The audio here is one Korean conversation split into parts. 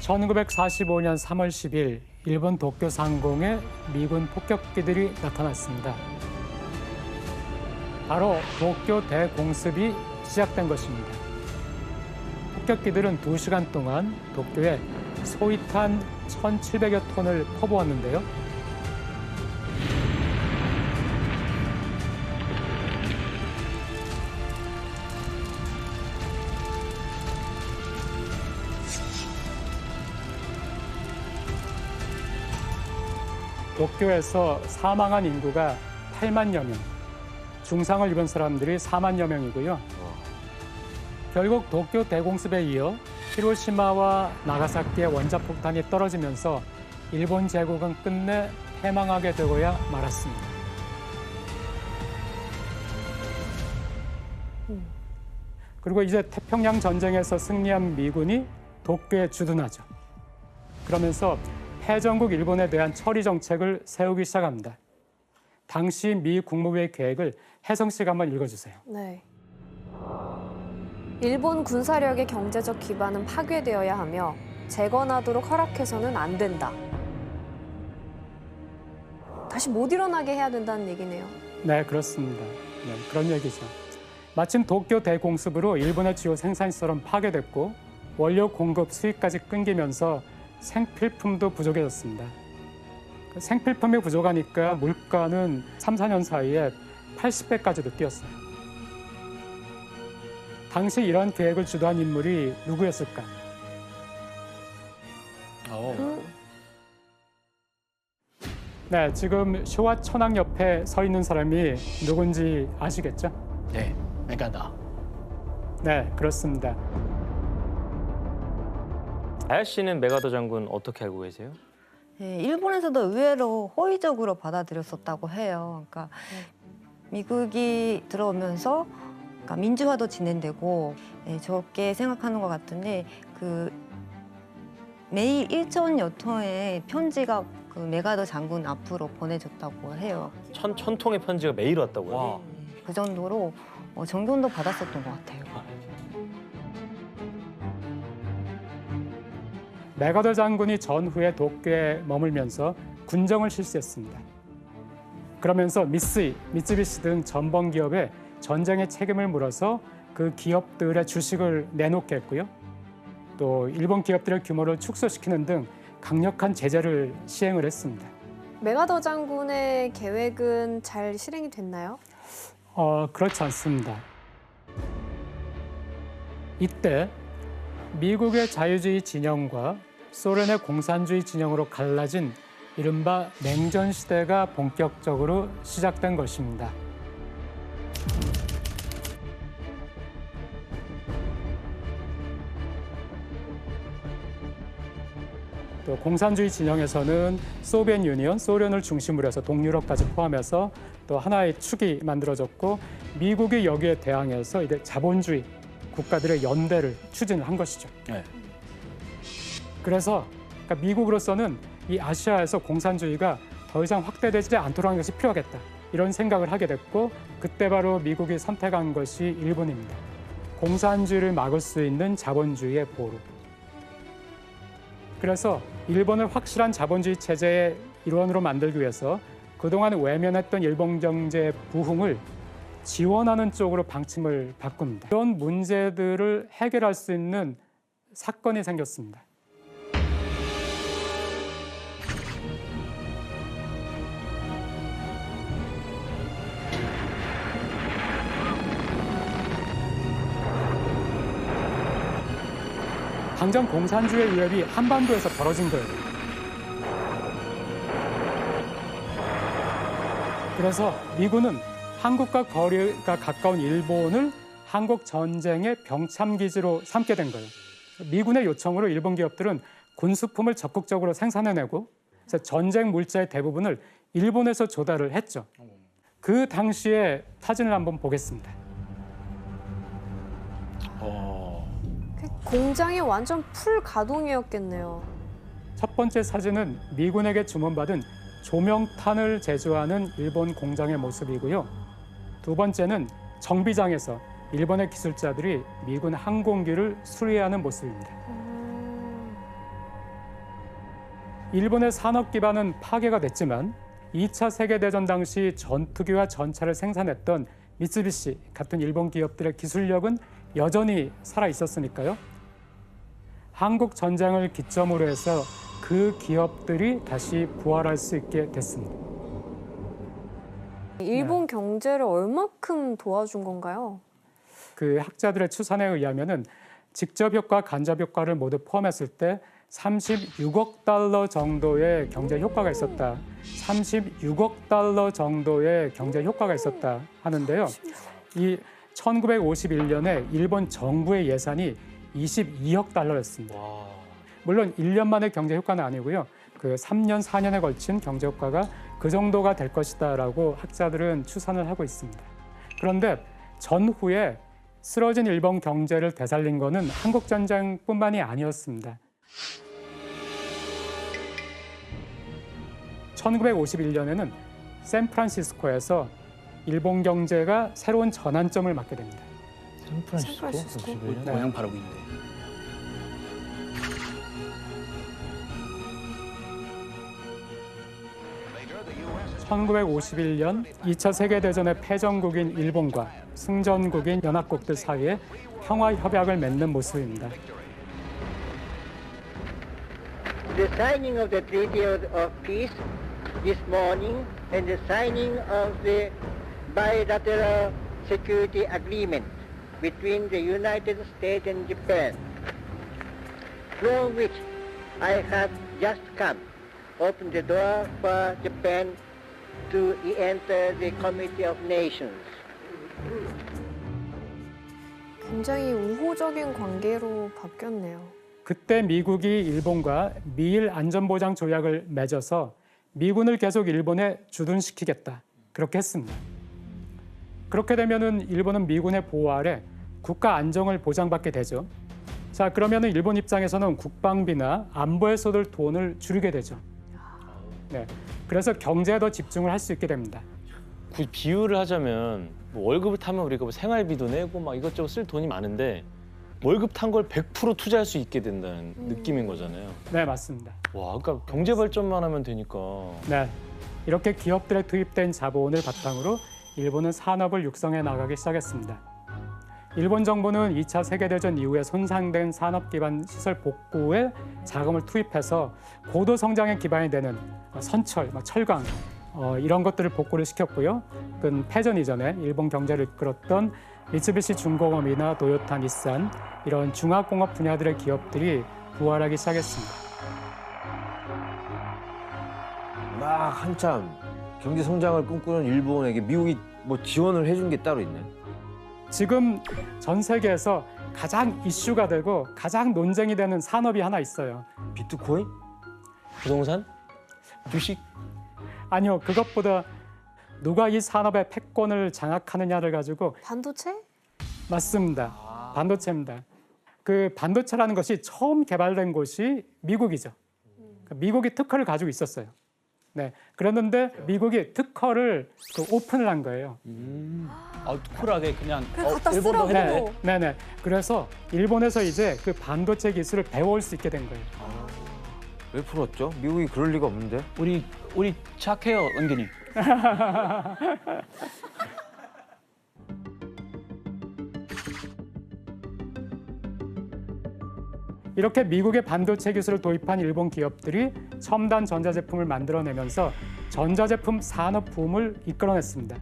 1945년 3월 10일 일본 도쿄 상공에 미군 폭격기들이 나타났습니다. 바로 도쿄 대공습이 시작된 것입니다. 폭격기들은 2시간 동안 도쿄에 소위탄 1,700여 톤을 퍼부었는데요. 도쿄에서 사망한 인구가 8만여 명, 중상을 입은 사람들이 4만여 명이고요. 결국 도쿄 대공습에 이어 히로시마와 나가사키의 원자폭탄이 떨어지면서 일본 제국은 끝내 패망하게 되고야 말았습니다. 그리고 이제 태평양 전쟁에서 승리한 미군이 도쿄에 주둔하죠. 그러면서 패전국 일본에 대한 처리 정책을 세우기 시작합니다. 당시 미 국무부의 계획을 혜성 씨가 한번 읽어주세요. 네. 일본 군사력의 경제적 기반은 파괴되어야 하며 재건하도록 허락해서는 안 된다. 다시 못 일어나게 해야 된다는 얘기네요. 네, 그렇습니다. 네, 그런 얘기죠. 마침 도쿄 대공습으로 일본의 주요 생산시설은 파괴됐고 원료 공급, 수입까지 끊기면서 생필품도 부족해졌습니다. 생필품이 부족하니까 물가는 3, 4년 사이에 80배까지도 뛰었어요. 당시 이런 계획을 주도한 인물이 누구였을까? 네, 지금 쇼와 천황 옆에 서 있는 사람이 누군지 아시겠죠? 네, 메가다. 네, 그렇습니다. 아야 씨는 메가더 장군 어떻게 알고 계세요? 네, 일본에서도 의외로 호의적으로 받아들였었다고 해요. 그러니까 미국이 들어오면서 그러니까 민주화도 진행되고 좋게 생각하는 것 같은데 매일 1,000여 통의 편지가 그 메가더 장군 앞으로 보내줬다고 해요. 천 통의 편지가 매일 왔다고요? 와. 그 정도로 정경도 받았었던 것 같아요. 메가더 장군이 전후에 도쿄에 머물면서 군정을 실시했습니다. 그러면서 미쓰비시 등 전범 기업에 전쟁의 책임을 물어서 그 기업들의 주식을 내놓게 했고요. 또 일본 기업들의 규모를 축소시키는 등 강력한 제재를 시행을 했습니다. 메가더 장군의 계획은 잘 실행이 됐나요? 그렇지 않습니다. 이때 미국의 자유주의 진영과 소련의 공산주의 진영으로 갈라진 이른바 냉전 시대가 본격적으로 시작된 것입니다. 또 공산주의 진영에서는 소비엣 유니언, 소련을 중심으로 해서 동유럽까지 포함해서 또 하나의 축이 만들어졌고 미국이 여기에 대항해서 이제 자본주의 국가들의 연대를 추진을 한 것이죠. 네. 그래서 그러니까 미국으로서는 이 아시아에서 공산주의가 더 이상 확대되지 않도록 하는 것이 필요하겠다. 이런 생각을 하게 됐고 그때 바로 미국이 선택한 것이 일본입니다. 공산주의를 막을 수 있는 자본주의의 보루. 그래서 일본을 확실한 자본주의 체제의 일원으로 만들기 위해서 그동안 외면했던 일본 경제의 부흥을 지원하는 쪽으로 방침을 바꿉니다. 이런 문제들을 해결할 수 있는 사건이 생겼습니다. 당장 공산주의 위협이 한반도에서 벌어진 거예요. 그래서 미군은 한국과 거리가 가까운 일본을 한국 전쟁의 병참기지로 삼게 된 거예요. 미군의 요청으로 일본 기업들은 군수품을 적극적으로 생산해내고 전쟁 물자의 대부분을 일본에서 조달을 했죠. 그 당시의 사진을 한번 보겠습니다. 공장이 완전 풀 가동이었겠네요. 첫 번째 사진은 미군에게 주문받은 조명탄을 제조하는 일본 공장의 모습이고요. 두 번째는 정비장에서 일본의 기술자들이 미군 항공기를 수리하는 모습입니다. 일본의 산업 기반은 파괴가 됐지만 2차 세계대전 당시 전투기와 전차를 생산했던 미쓰비시 같은 일본 기업들의 기술력은 여전히 살아 있었으니까요. 한국 전쟁을 기점으로 해서 그 기업들이 다시 부활할 수 있게 됐습니다. 일본 경제를 얼마큼 도와준 건가요? 그 학자들의 추산에 의하면은 직접 효과, 간접 효과를 모두 포함했을 때 36억 달러 정도의 경제 효과가 있었다. 36억 달러 정도의 경제 효과가 있었다 하는데요. 이 1951년에 일본 정부의 예산이 22억 달러였습니다. 물론 1년 만의 경제 효과는 아니고요. 그 3년, 4년에 걸친 경제 효과가 그 정도가 될 것이다라고 학자들은 추산을 하고 있습니다. 그런데 전후에 쓰러진 일본 경제를 되살린 것은 한국 전쟁뿐만이 아니었습니다. 1951년에는 샌프란시스코에서 일본 경제가 새로운 전환점을 맞게 됩니다. 샌프란시스코? 네. 모양 바르고 있네. (1951년) 2차 세계대전의 패전국인 일본과 승전국인 연합국들 사이에 평화협약을 맺는 모습입니다. The signing of the Treaty of Peace this morning and the signing of the bilateral security agreement between the United States and Japan, from which I have just come, opened the door for Japan to enter the Committee of Nations. 굉장히 우호적인 관계로 바뀌었네요. 그때 미국이 일본과 미일 안전보장 조약을 맺어서 미군을 계속 일본에 주둔시키겠다. 그렇게 했습니다. 그렇게 되면은 일본은 미군의 보호 아래 국가 안정을 보장받게 되죠. 자, 그러면은 일본 입장에서는 국방비나 안보에 쏟을 돈을 줄이게 되죠. 네. 그래서 경제에 더 집중을 할 수 있게 됩니다. 그 비유를 하자면 뭐 월급을 타면 우리가 뭐 생활비도 내고 막 이것저것 쓸 돈이 많은데 월급 탄 걸 100% 투자할 수 있게 된다는 느낌인 거잖아요. 네, 맞습니다. 와, 그러니까 경제 발전만 하면 되니까. 네. 이렇게 기업들에 투입된 자본을 바탕으로 일본은 산업을 육성해 나가기 시작했습니다. 일본 정부는 2차 세계대전 이후에 손상된 산업 기반 시설 복구에 자금을 투입해서 고도 성장의 기반이 되는 선철, 철강 이런 것들을 복구를 시켰고요. 그 패전 이전에 일본 경제를 이끌었던 미쓰비시 중공업이나 도요타, 닛산 이런 중화공업 분야들의 기업들이 부활하기 시작했습니다. 막 한참 경제 성장을 꿈꾸는 일본에게 미국이 뭐 지원을 해준 게 따로 있나요? 지금 전 세계에서 가장 이슈가 되고 가장 논쟁이 되는 산업이 하나 있어요. 비트코인? 부동산? 주식? 아니요, 그것보다 누가 이 산업의 패권을 장악하느냐를 가지고 반도체? 맞습니다. 반도체입니다. 그 반도체라는 것이 처음 개발된 곳이 미국이죠. 미국이 특허를 가지고 있었어요. 네, 그랬는데 미국이 특허를 오픈을 한 거예요. 쿨하게 그냥 갖다 일본도 쓰라고. 해도 네네. 그래서 일본에서 이제 그 반도체 기술을 배워올 수 있게 된 거예요. 왜 풀었죠? 미국이 그럴 리가 없는데. 우리 착해요, 은근히. 이렇게 미국의 반도체 기술을 도입한 일본 기업들이 첨단 전자제품을 만들어내면서 전자제품 산업 붐을 이끌어냈습니다.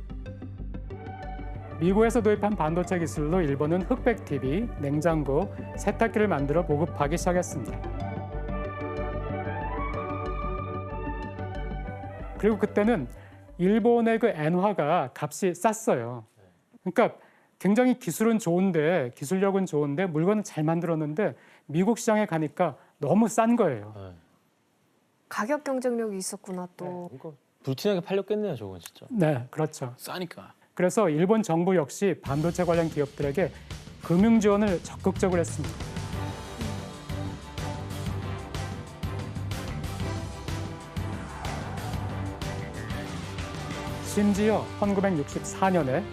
미국에서 도입한 반도체 기술로 일본은 흑백 TV, 냉장고, 세탁기를 만들어 보급하기 시작했습니다. 그리고 그때는 일본의 그 엔화가 값이 쌌어요. 그러니까 굉장히 기술은 좋은데, 기술력은 좋은데 물건은 잘 만들었는데 미국 시장에 가니까 너무 싼 거예요. 가격 경쟁력이 있었구나 또. 그러니까 불티나게 팔렸겠네요, 저건 진짜. 네, 그렇죠. 싸니까. 그래서 일본 정부 역시 반도체 관련 기업들에게 금융 지원을 적극적으로 했습니다. 심지어 1964년에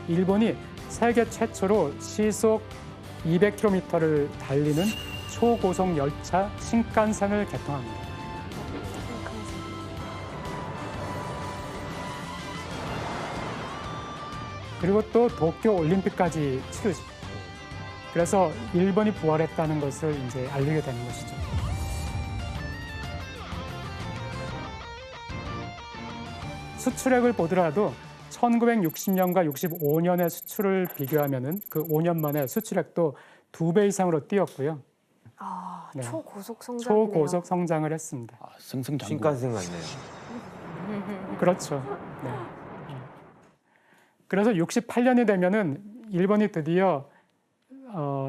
일본이 세계 최초로 시속 200km를 달리는 초고속 열차 신칸센을 개통합니다. 그리고 또 도쿄 올림픽까지 치르죠. 그래서 일본이 부활했다는 것을 이제 알리게 되는 것이죠. 수출액을 보더라도 1960년과 65년의 수출을 비교하면은 그 5년 만에 수출액도 2배 이상으로 뛰었고요. 아, 네. 초고속 성장이네요. 초고속 성장을 했습니다. 아, 승승장구. 신칸센 같네요. 그렇죠. 네. 그래서 68년이 되면은 일본이 드디어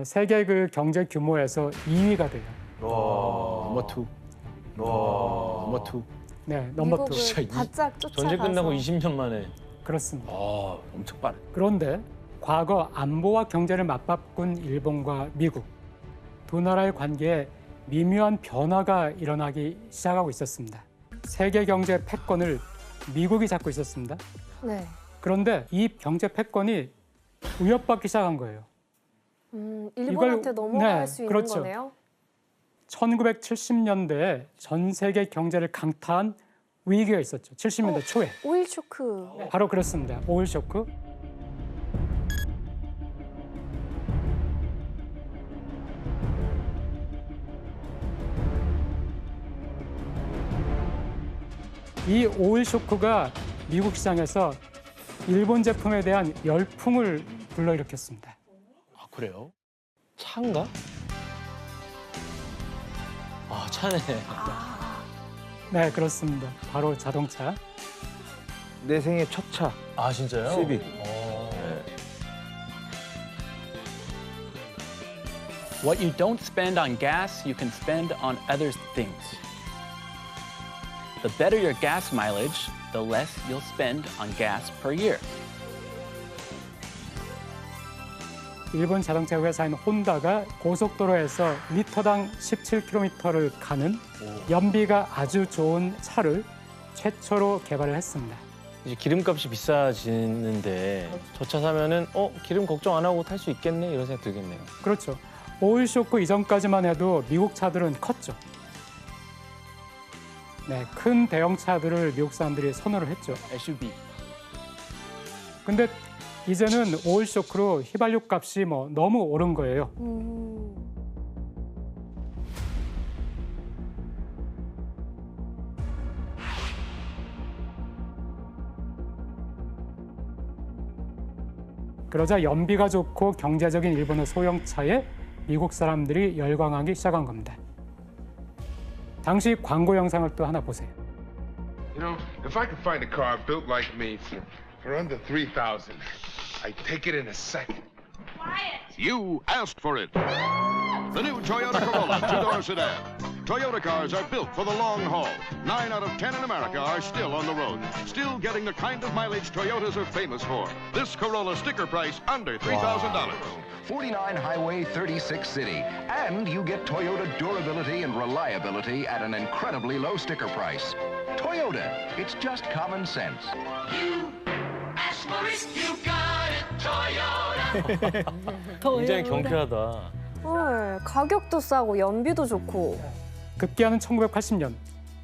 세계 그 경제 규모에서 2위가 돼요. 넘버 투. 넘버 투. 네, 넘버 투. 진짜 미국을 바짝 쫓아가서. 전쟁 끝나고 20년 만에 그렇습니다. 아, 엄청 빠르. 그런데 과거 안보와 경제를 맞바꾼 일본과 미국 두 나라의 관계에 미묘한 변화가 일어나기 시작하고 있었습니다. 세계 경제 패권을 미국이 잡고 있었습니다. 네. 그런데 이 경제 패권이 위협받기 시작한 거예요. 일본한테 이걸- 넘어갈 네, 수 있는 그렇죠. 거네요. 1970년대에 전 세계 경제를 강타한 위기가 있었죠. 70년대 초에. 오일 쇼크. 바로 그렇습니다. 오일 쇼크. 이 오일 쇼크가 미국 시장에서 일본 제품에 대한 열풍을 불러일으켰습니다. 아, 그래요? 차인가? 아 차네. 네, 그렇습니다. 바로 자동차. 내 생애 첫 차, 아 진짜요? 시빅. What you don't spend on gas, you can spend on other things. The better your gas mileage, the less you'll spend on gas per year. 일본 자동차 회사인 혼다가 고속도로에서 리터당 17km를 가는 연비가 아주 좋은 차를 최초로 개발을 했습니다. 이제 기름값이 비싸지는데 저 차 사면은 기름 걱정 안 하고 탈 수 있겠네 이런 생각 들겠네요. 그렇죠. 오일 쇼크 이전까지만 해도 미국 차들은 컸죠. 네, 큰 대형차들을 미국 사람들이 선호를 했죠. SUV. 근데 이제는 오일 쇼크로 휘발유 값이 너무 오른 거예요. 그러자 연비가 좋고 경제적인 일본의 소형차에 미국 사람들이 열광하기 시작한 겁니다. 당시 광고 영상을 또 하나 보세요. You know, if I could find a car built like me for under 3,000, I'd take it in a second. You asked for it. The new Toyota Corolla two-door sedan. Toyota cars are built for the long haul. 9 out of 10 in America are still on the road, still getting the kind of mileage Toyotas are famous for. This Corolla sticker price under $3,000. 49 Highway 36 City. And you get Toyota durability and reliability at an incredibly low sticker price. Toyota, it's just common sense. 굉장히 경쾌하다. 헐, 가격도 싸고 연비도 좋고. 급기야는 1980년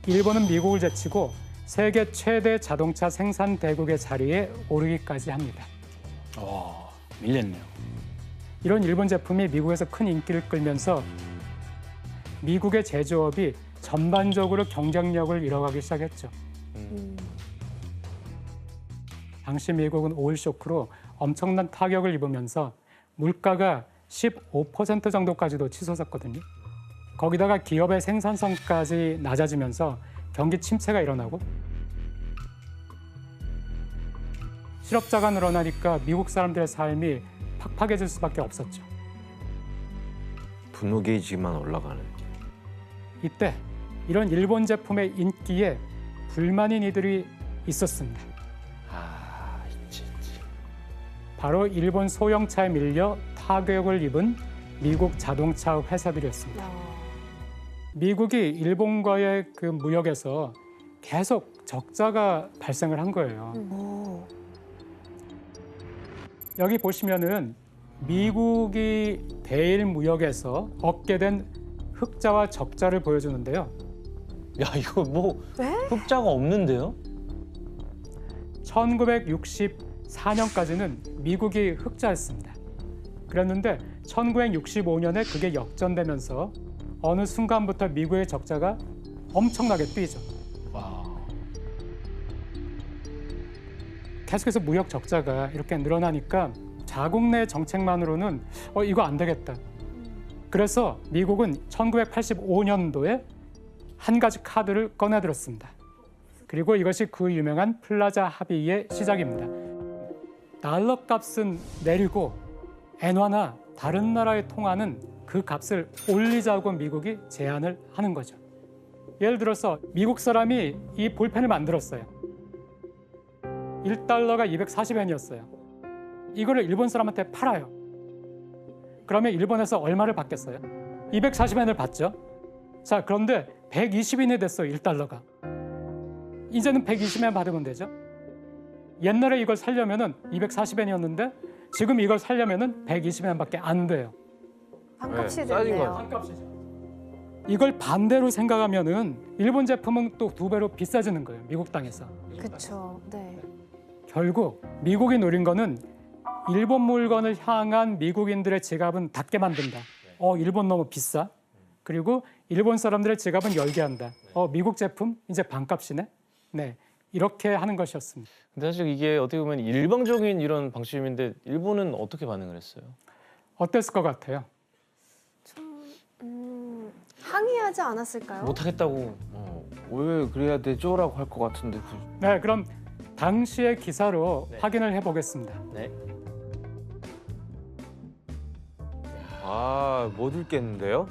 일본은 미국을 제치고 세계 최대 자동차 생산 대국의 자리에 오르기까지 합니다. 밀렸네요. 이런 일본 제품이 미국에서 큰 인기를 끌면서 미국의 제조업이 전반적으로 경쟁력을 잃어가기 시작했죠. 당시 미국은 오일 쇼크로 엄청난 타격을 입으면서 물가가 15% 정도까지도 치솟았거든요. 거기다가 기업의 생산성까지 낮아지면서 경기 침체가 일어나고 실업자가 늘어나니까 미국 사람들의 삶이 팍팍해질 수밖에 없었죠. 분노 게이지만 올라가네. 이때 이런 일본 제품의 인기에 불만인 이들이 있었습니다. 아 있지. 바로 일본 소형차에 밀려 타격을 입은 미국 자동차 회사들이었습니다. 미국이 일본과의 그 무역에서 계속 적자가 발생을 한 거예요. 여기 보시면은 미국이 대일 무역에서 얻게 된 흑자와 적자를 보여주는데요. 야 이거 뭐 네? 흑자가 없는데요? 2004년까지는 미국이 흑자였습니다. 그랬는데 1965년에 그게 역전되면서 어느 순간부터 미국의 적자가 엄청나게 뛰죠. 계속해서 무역 적자가 이렇게 늘어나니까 자국 내 정책만으로는 이거 안 되겠다. 그래서 미국은 1985년도에 한 가지 카드를 꺼내들었습니다. 그리고 이것이 그 유명한 플라자 합의의 시작입니다. 달러 값은 내리고 엔화나 다른 나라에 통하는 그 값을 올리자고 미국이 제안을 하는 거죠. 예를 들어서 미국 사람이 이 볼펜을 만들었어요. 1달러가 240엔이었어요. 이거를 일본 사람한테 팔아요. 그러면 일본에서 얼마를 받겠어요? 240엔을 받죠. 자, 그런데 120엔이 됐어요, 1달러가. 이제는 120엔 받으면 되죠. 옛날에 이걸 살려면은 240엔이었는데 지금 이걸 살려면은 120엔밖에 안 돼요. 반값이 네, 싸진 됐네요. 반값이죠. 이걸 반대로 생각하면은 일본 제품은 또 2배로 비싸지는 거예요, 미국 땅에서. 그렇죠. 네. 결국 미국이 노린 거는 일본 물건을 향한 미국인들의 지갑은 닫게 만든다. 일본 너무 비싸. 그리고 일본 사람들의 지갑은 열게 한다. 미국 제품 이제 반값이네. 네, 이렇게 하는 것이었습니다. 근데 사실 이게 어떻게 보면 일방적인 이런 방침인데 일본은 어떻게 반응을 했어요? 어땠을 것 같아요? 항의하지 않았을까요? 못하겠다고. 왜 그래야 되죠라고 할 것 같은데. 네, 그럼 당시의 기사로 네. 확인을 해보겠습니다. 네. 아, 못 읽겠는데요?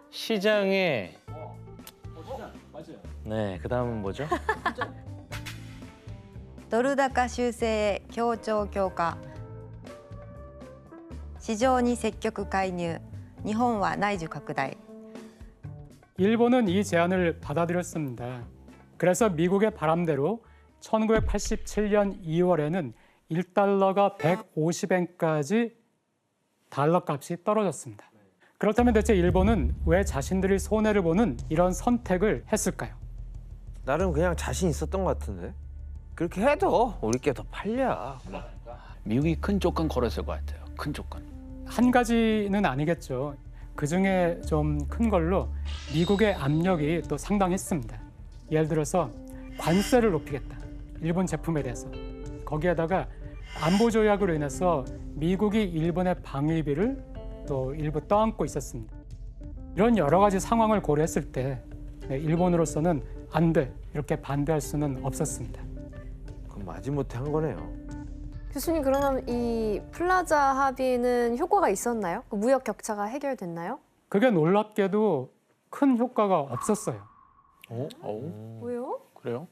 시장에 네, 그다음은 뭐죠? ドル高修正協調強化市場に積極介入日本は内需拡大 일본은 이 제안을 받아들였습니다. 그래서 미국의 바람대로 1987년 2월에는 1달러가 150엔까지 달러 값이 떨어졌습니다. 그렇다면 대체 일본은 왜 자신들이 손해를 보는 이런 선택을 했을까요? 나름 그냥 자신 있었던 것 같은데. 그렇게 해도 우리께 더 팔려. 미국이 큰 조건 걸었을 것 같아요. 큰 조건. 한 가지는 아니겠죠. 그중에 좀 큰 걸로 미국의 압력이 또 상당했습니다. 예를 들어서 관세를 높이겠다. 일본 제품에 대해서. 거기에다가 안보 조약으로 인해서 미국이 일본의 방위비를 또 일부 떠안고 있었습니다. 이런 여러 가지 상황을 고려했을 때 일본으로서는 안 돼, 이렇게 반대할 수는 없었습니다. 그럼 마지못해 한 거네요. 교수님, 그러면 이 플라자 합의는 효과가 있었나요? 그 무역 격차가 해결됐나요? 그게 놀랍게도 큰 효과가 없었어요. 왜요? 그래요?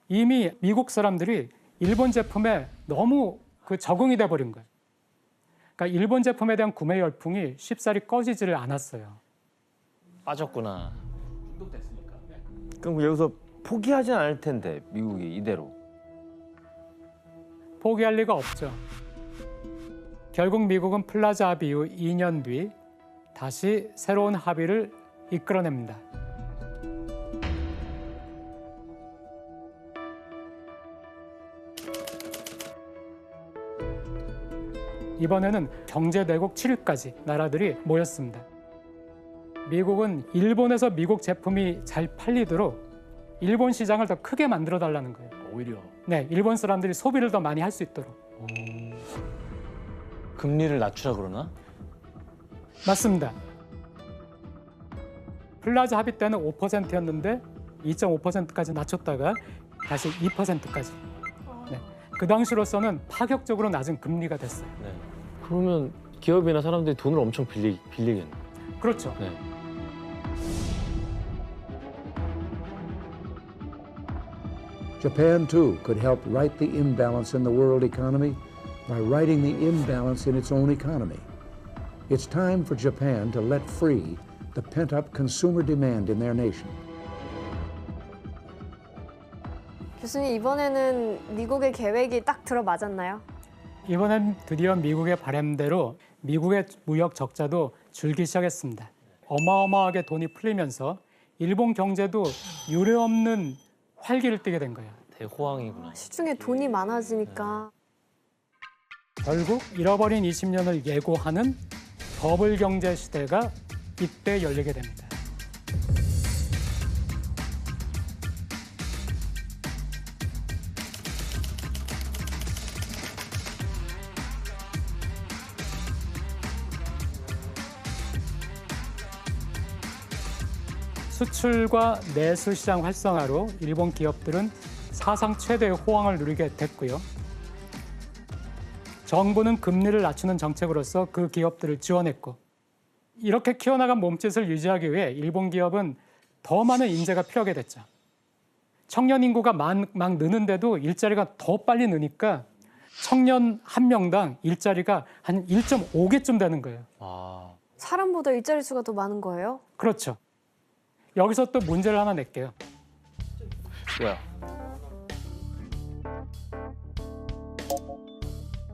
이미 미국 사람들이 일본 제품에 너무 적응이 돼 버린 거예요. 그러니까 일본 제품에 대한 구매 열풍이 쉽사리 꺼지지를 않았어요. 빠졌구나. 그럼 여기서 포기하진 않을 텐데 미국이 이대로. 포기할 리가 없죠. 결국 미국은 플라자 합의 이후 2년 뒤 다시 새로운 합의를 이끌어냅니다. 이번에는 경제대국 7위까지 나라들이 모였습니다. 미국은 일본에서 미국 제품이 잘 팔리도록 일본 시장을 더 크게 만들어 달라는 거예요. 오히려. 네, 일본 사람들이 소비를 더 많이 할 수 있도록. 금리를 낮추라 그러나? 맞습니다. 플라자 합의 때는 5%였는데 2.5%까지 낮췄다가 다시 2%까지. 네, 그 당시로서는 파격적으로 낮은 금리가 됐어요. 네. 그러면 기업이나 사람들이 돈을 엄청 빌리겠네. 그렇죠. 네. Japan, too, could help right the imbalance in the world economy by righting the imbalance in its own economy. It's time for Japan to let free the pent-up consumer demand in their nation. 교수님, 이번에는 미국의 계획이 딱 들어맞았나요? 이번엔 드디어 미국의 바람대로 미국의 무역 적자도 줄기 시작했습니다. 어마어마하게 돈이 풀리면서 일본 경제도 유례없는 활기를 띠게 된 거예요. 대호황이구나. 시중에 돈이 많아지니까. 결국 잃어버린 20년을 예고하는 버블 경제 시대가 이때 열리게 됩니다. 수출과 내수 시장 활성화로 일본 기업들은 사상 최대의 호황을 누리게 됐고요. 정부는 금리를 낮추는 정책으로서 그 기업들을 지원했고, 이렇게 키워나간 몸짓을 유지하기 위해 일본 기업은 더 많은 인재가 필요하게 됐죠. 청년 인구가 막 느는데도 일자리가 더 빨리 느니까 청년 한 명당 일자리가 한 1.5개쯤 되는 거예요. 사람보다 일자리 수가 더 많은 거예요? 그렇죠. 여기서 또 문제를 하나 낼게요. 뭐야?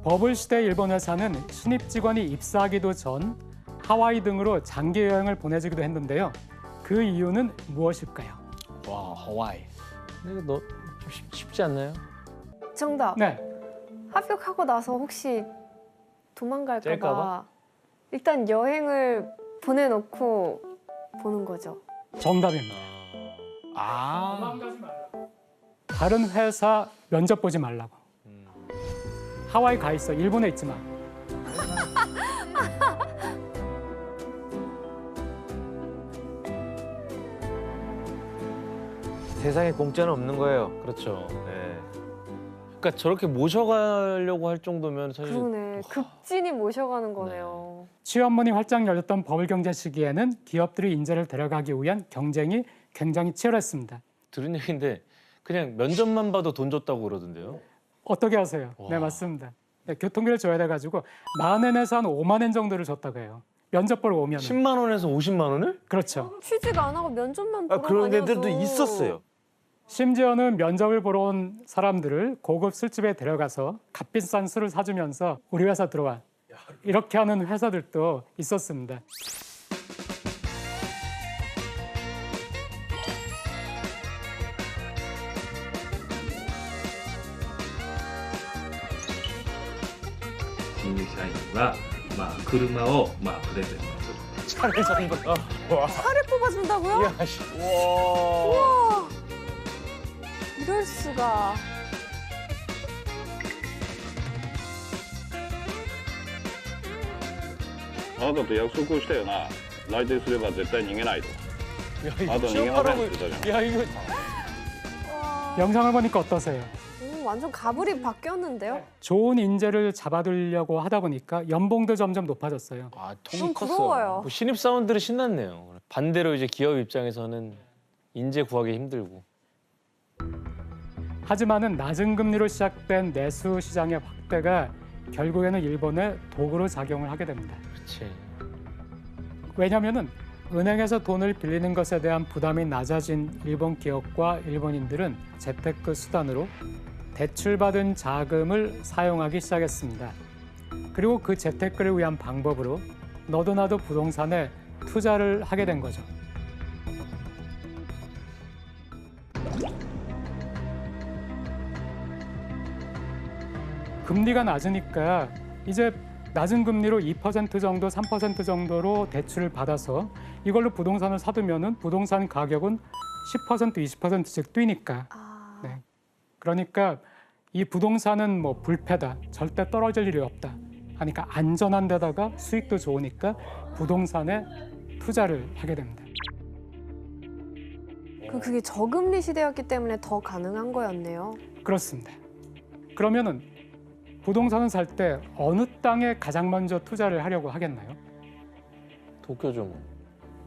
버블 시대 일본 회사는 신입 직원이 입사하기도 전 하와이 등으로 장기 여행을 보내주기도 했는데요. 그 이유는 무엇일까요? 와, 하와이. 근데 이거 쉽지 않나요? 정답. 네, 합격하고 나서 혹시 도망갈까 짤까 봐? 봐 일단 여행을 보내놓고 보는 거죠. 정답입니다. 다른 회사 면접 보지 말라고. 하와이 가 있어. 일본에 있지 마. 세상에 공짜는 없는 거예요. 그렇죠. 네. 그러니까 저렇게 모셔가려고 할 정도면 사실 그러네. 극진히 모셔가는 거네요. 취업문이 활짝 열렸던 버블 경제 시기에는 기업들이 인재를 데려가기 위한 경쟁이 굉장히 치열했습니다. 들은 얘기인데 그냥 면접만 봐도 돈 줬다고 그러던데요. 어떻게 하세요? 네, 맞습니다. 네, 교통비를 줘야 돼가지고 만 엔에서 한 5만 엔 정도를 줬다고요. 면접 보러 오면. 10만 원에서 50만 원을? 그렇죠. 취직 안 하고 면접만 보러 그런 다녀도 데들도 있었어요. 심지어는 면접을 보러 온 사람들을 고급 술집에 데려가서 값비싼 술을 사주면서 우리 회사 들어와. 이렇게 하는 회사들도 있었습니다. 차를 선거. 차를 뽑아준다고요? 야, 씨. 우와. 이럴 수가. 야, 이거 영상을 보니까 어떠세요? 완전 가불이 바뀌었는데요? 좋은 인재를 잡아두려고 하다 보니까 연봉도 점점 높아졌어요. 좀 부러워요. 뭐 신입 사원들이 신났네요. 반대로 이제 기업 입장에서는 인재 구하기 힘들고. 하지만은 낮은 금리로 시작된 내수 시장의 확대가 결국에는 일본의 도구로 작용을 하게 됩니다. 그렇지. 왜냐하면은 은행에서 돈을 빌리는 것에 대한 부담이 낮아진 일본 기업과 일본인들은 재테크 수단으로 대출받은 자금을 사용하기 시작했습니다. 그리고 그 재테크를 위한 방법으로 너도 나도 부동산에 투자를 하게 된 거죠. 금리가 낮으니까 이제 낮은 금리로 2% 정도, 3% 정도로 대출을 받아서 이걸로 부동산을 사두면은 부동산 가격은 10%, 20%씩 뛰니까. 네. 그러니까 이 부동산은 뭐 불패다, 절대 떨어질 일이 없다. 하니까 안전한 데다가 수익도 좋으니까 부동산에 투자를 하게 됩니다. 그게 저금리 시대였기 때문에 더 가능한 거였네요. 그렇습니다. 그러면은 부동산을 살 때 어느 땅에 가장 먼저 투자를 하려고 하겠나요? 도쿄죠 뭐.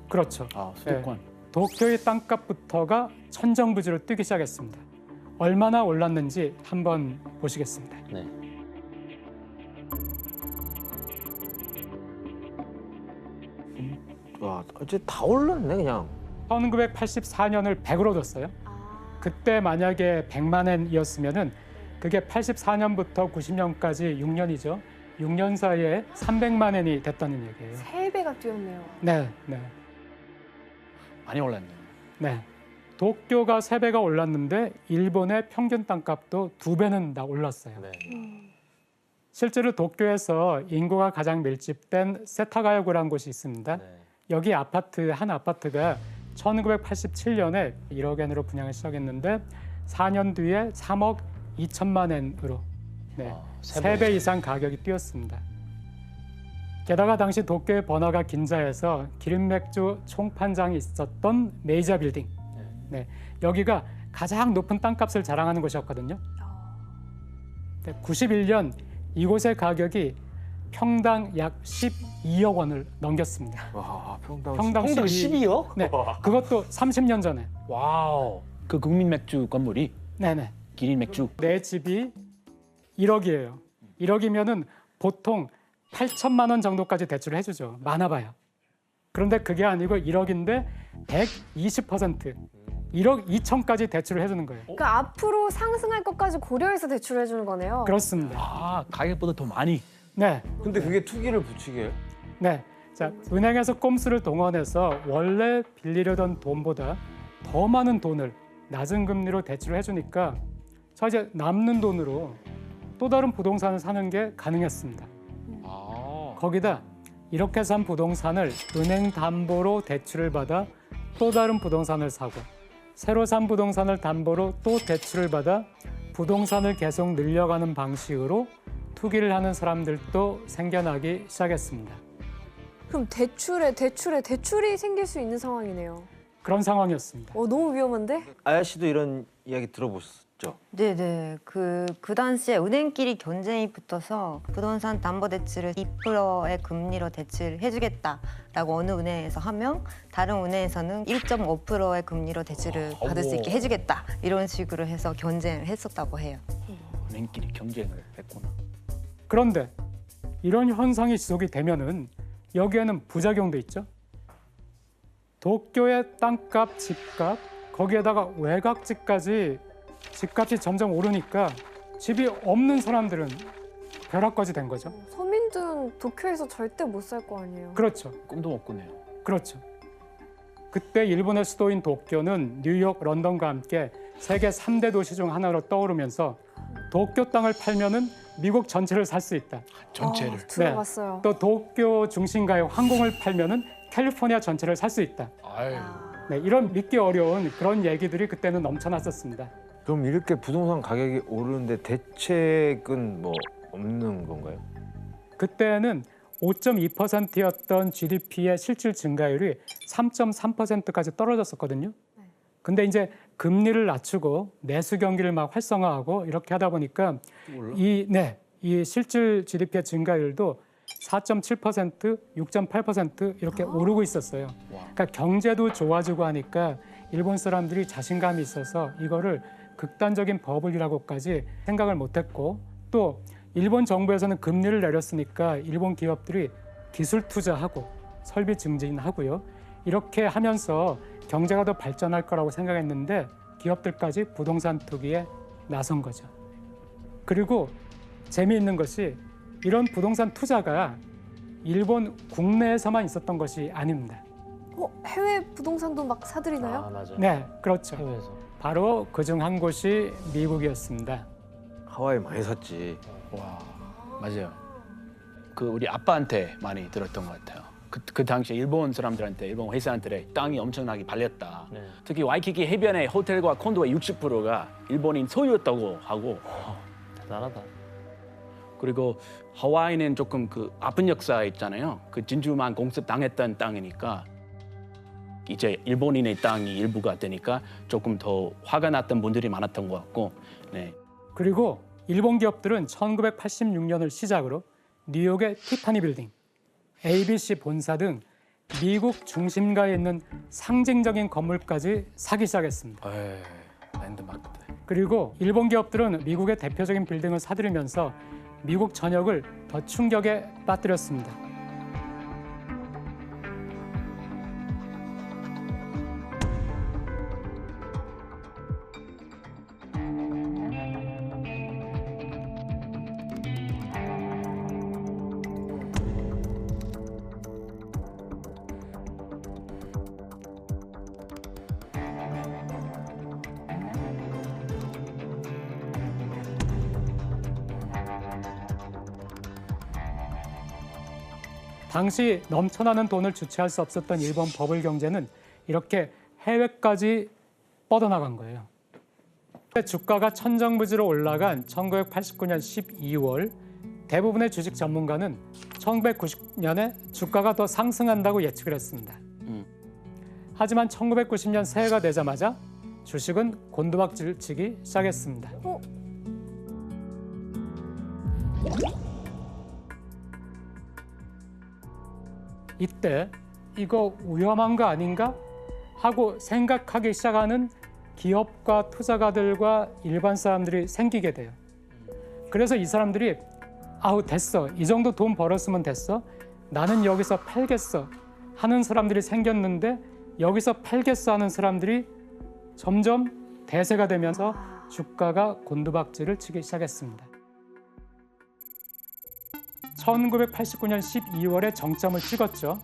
그렇죠. 수도권. 도쿄의 땅값부터가 천정부지로 뛰기 시작했습니다. 얼마나 올랐는지 한번 보시겠습니다. 네. 와, 이제 다 올랐네 그냥. 1984년을 100으로 뒀어요. 그때 만약에 100만 엔이었으면은 그게 84년부터 90년까지 6년이죠. 6년 사이에 300만 엔이 됐다는 얘기예요. 3배가 뛰었네요. 네, 네, 많이 올랐네요. 네. 도쿄가 3배가 올랐는데 일본의 평균 땅값도 2배는 다 올랐어요. 네. 실제로 도쿄에서 인구가 가장 밀집된 세타가야구라는 곳이 있습니다. 네. 여기 한 아파트가 1987년에 1억 엔으로 분양을 시작했는데 4년 뒤에 3억 2천만 엔으로 네, 와, 3배 이상 가격이 뛰었습니다. 게다가 당시 도쿄의 번화가 긴자에서 기름맥주 총판장이 있었던 메이저 빌딩. 네, 여기가 가장 높은 땅값을 자랑하는 곳이었거든요. 91년 이곳의 가격이 평당 약 12억 원을 넘겼습니다. 와, 평당 평당 12억? 네, 그것도 30년 전에. 와우. 그 국민 맥주 건물이 네네. 기린 맥주. 내 집이 1억이에요. 1억이면은 보통 8천만 원 정도까지 대출을 해주죠. 많아봐요. 그런데 그게 아니고 1억인데 120%, 1억 2천까지 대출을 해주는 거예요. 그러니까 앞으로 상승할 것까지 고려해서 대출해 주는 거네요. 그렇습니다. 아, 가격보다 더 많이. 네, 근데 그게 투기를 부추게 해요? 네. 자, 은행에서 꼼수를 동원해서 원래 빌리려던 돈보다 더 많은 돈을 낮은 금리로 대출을 해주니까 저 이제 남는 돈으로 또 다른 부동산을 사는 게 가능했습니다. 거기다 이렇게 산 부동산을 은행 담보로 대출을 받아 또 다른 부동산을 사고 새로 산 부동산을 담보로 또 대출을 받아 부동산을 계속 늘려가는 방식으로 투기를 하는 사람들도 생겨나기 시작했습니다. 그럼 대출이 생길 수 있는 상황이네요. 그런 상황이었습니다. 너무 위험한데? 아야 씨도 이런 이야기 들어보셨죠? 네네. 그 당시에 은행끼리 경쟁이 붙어서 부동산 담보대출을 2%의 금리로 대출해주겠다라고 어느 은행에서 하면 다른 은행에서는 1.5%의 금리로 대출을 받을 수 있게 해주겠다 이런 식으로 해서 경쟁을 했었다고 해요. 은행끼리 경쟁을 했구나. 그런데 이런 현상이 지속이 되면은 여기에는 부작용도 있죠. 도쿄의 땅값, 집값, 거기에다가 외곽집까지 집값이 점점 오르니까 집이 없는 사람들은 벼락까지 된 거죠. 서민들은 도쿄에서 절대 못 살 거 아니에요. 그렇죠. 꿈도 못 꾸네요. 그렇죠. 그때 일본의 수도인 도쿄는 뉴욕, 런던과 함께 세계 3대 도시 중 하나로 떠오르면서 도쿄 땅을 팔면은 미국 전체를 살 수 있다. 전체를. 들어봤어요. 또 도쿄 중심가의 항공을 팔면은 캘리포니아 전체를 살 수 있다. 아유. 네, 이런 믿기 어려운 그런 얘기들이 그때는 넘쳐났었습니다. 그럼 이렇게 부동산 가격이 오르는데 대책은 뭐 없는 건가요? 그때는 5.2%였던 GDP의 실질 증가율이 3.3%까지 떨어졌었거든요. 근데 이제 금리를 낮추고 내수 경기를 막 활성화하고 이렇게 하다 보니까 이 실질 GDP의 증가율도 4.7%, 6.8% 이렇게 오르고 있었어요. 그러니까 경제도 좋아지고 하니까 일본 사람들이 자신감이 있어서 이거를 극단적인 버블이라고까지 생각을 못했고 또 일본 정부에서는 금리를 내렸으니까 일본 기업들이 기술 투자하고 설비 증진하고요. 이렇게 하면서 경제가 더 발전할 거라고 생각했는데 기업들까지 부동산 투기에 나선 거죠. 그리고 재미있는 것이 이런 부동산 투자가 일본 국내에서만 있었던 것이 아닙니다. 해외 부동산도 막 사들이나요? 아, 맞아. 네, 그렇죠. 해외에서. 바로 그중 한 곳이 미국이었습니다. 하와이 많이 샀지. 와, 맞아요. 그 우리 아빠한테 많이 들었던 것 같아요. 그 당시에 일본 사람들한테, 일본 회사한테 땅이 엄청나게 팔렸다. 네. 특히 와이키키 해변의 호텔과 콘도의 60%가 일본인 소유였다고 하고. 대단하다. 그리고 하와이는 조금 그 아픈 역사 있잖아요. 그 진주만 공습당했던 땅이니까 이제 일본인의 땅이 일부가 되니까 조금 더 화가 났던 분들이 많았던 것 같고. 네. 그리고 일본 기업들은 1986년을 시작으로 뉴욕의 티파니 빌딩, ABC 본사 등 미국 중심가에 있는 상징적인 건물까지 사기 시작했습니다. 에이, 랜드마크. 그리고 일본 기업들은 미국의 대표적인 빌딩을 사들이면서 미국 전역을 더 충격에 빠뜨렸습니다. 당시 넘쳐나는 돈을 주체할 수 없었던 일본 버블 경제는 이렇게 해외까지 뻗어나간 거예요. 주가가 천정부지로 올라간 1989년 12월 대부분의 주식 전문가는 1990년에 주가가 더 상승한다고 예측을 했습니다. 하지만 1990년 새해가 되자마자 주식은 곤두박질 치기 시작했습니다. 이때 이거 위험한 거 아닌가 하고 생각하기 시작하는 기업과 투자가들과 일반 사람들이 생기게 돼요. 그래서 이 사람들이 아우 됐어. 이 정도 돈 벌었으면 됐어. 나는 여기서 팔겠어 하는 사람들이 생겼는데 여기서 팔겠어 하는 사람들이 점점 대세가 되면서 주가가 곤두박질을 치기 시작했습니다. 1989년 12월에 정점을 찍었죠.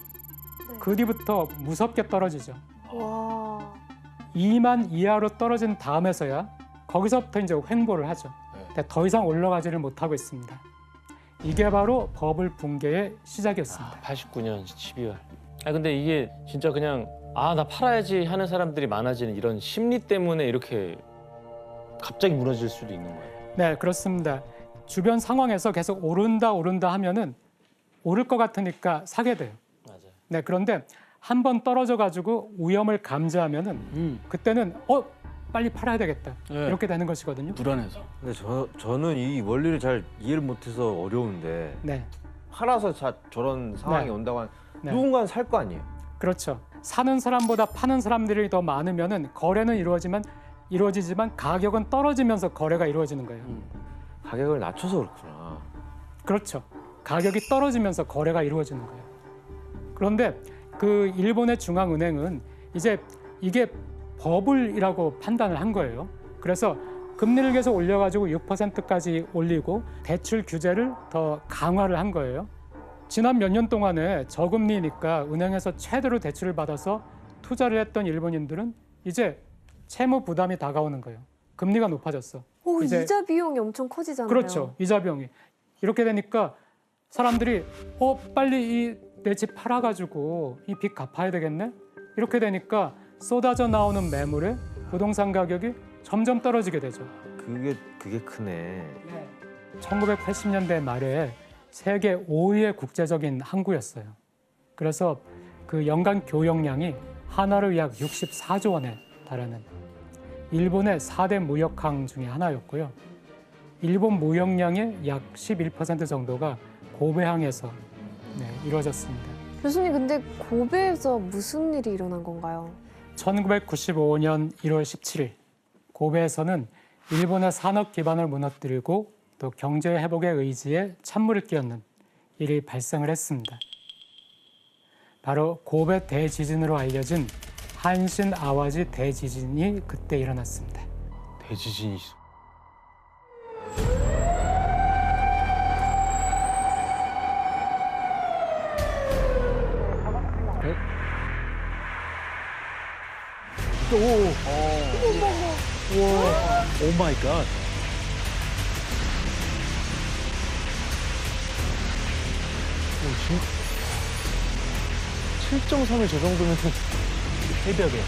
그 뒤부터 무섭게 떨어지죠. 와. 2만 이하로 떨어진 다음에서야 거기서부터 이제 횡보를 하죠. 근데 더 이상 올라가지를 못하고 있습니다. 이게 바로 버블 붕괴의 시작이었습니다. 89년 12월. 근데 이게 진짜 그냥 나 팔아야지 하는 사람들이 많아지는 이런 심리 때문에 이렇게 갑자기 무너질 수도 있는 거예요. 네, 그렇습니다. 주변 상황에서 계속 오른다 하면은 오를 것 같으니까 사게 돼요. 맞아요. 네, 그런데 한 번 떨어져 가지고 위험을 감지하면은 그때는 빨리 팔아야 되겠다. 네. 이렇게 되는 것이거든요. 불안해서. 근데 저는 이 원리를 잘 이해를 못해서 어려운데 네. 팔아서 저런 상황이 네. 온다고 하면 네. 누군가는 살 거 아니에요. 그렇죠. 사는 사람보다 파는 사람들이 더 많으면은 거래는 이루어지지만 가격은 떨어지면서 거래가 이루어지는 거예요. 가격을 낮춰서 그렇구나. 그렇죠. 가격이 떨어지면서 거래가 이루어지는 거예요. 그런데 그 일본의 중앙은행은 이제 이게 버블이라고 판단을 한 거예요. 그래서 금리를 계속 올려가지고 6%까지 올리고 대출 규제를 더 강화를 한 거예요. 지난 몇 년 동안에 저금리니까 은행에서 최대로 대출을 받아서 투자를 했던 일본인들은 이제 채무 부담이 다가오는 거예요. 금리가 높아졌어. 오, 이제- 이자 비용이 엄청 커지잖아요. 그렇죠. 이자 비용이. 이렇게 되니까 사람들이 빨리 내 집 팔아가지고 이 빚 갚아야 되겠네? 이렇게 되니까 쏟아져 나오는 매물에 부동산 가격이 점점 떨어지게 되죠. 그게 크네. 1980년대 말에 세계 5위의 국제적인 항구였어요. 그래서 그 연간 교역량이 하나로 약 64조 원에 달하는 일본의 4대 무역항 중에 하나였고요. 일본 무역량의 약 11% 정도가 고베항에서 이루어졌습니다. 교수님, 근데 고베에서 무슨 일이 일어난 건가요? 1995년 1월 17일 고베에서는 일본의 산업 기반을 무너뜨리고 또 경제 회복의 의지에 찬물을 끼얹는 일이 발생을 했습니다. 바로 고베 대지진으로 알려진 한신 아와지 대지진이 그때 일어났습니다. 대지진이 있어. 오 마이 갓. 오, 7.3을 저 정도면 새벽에.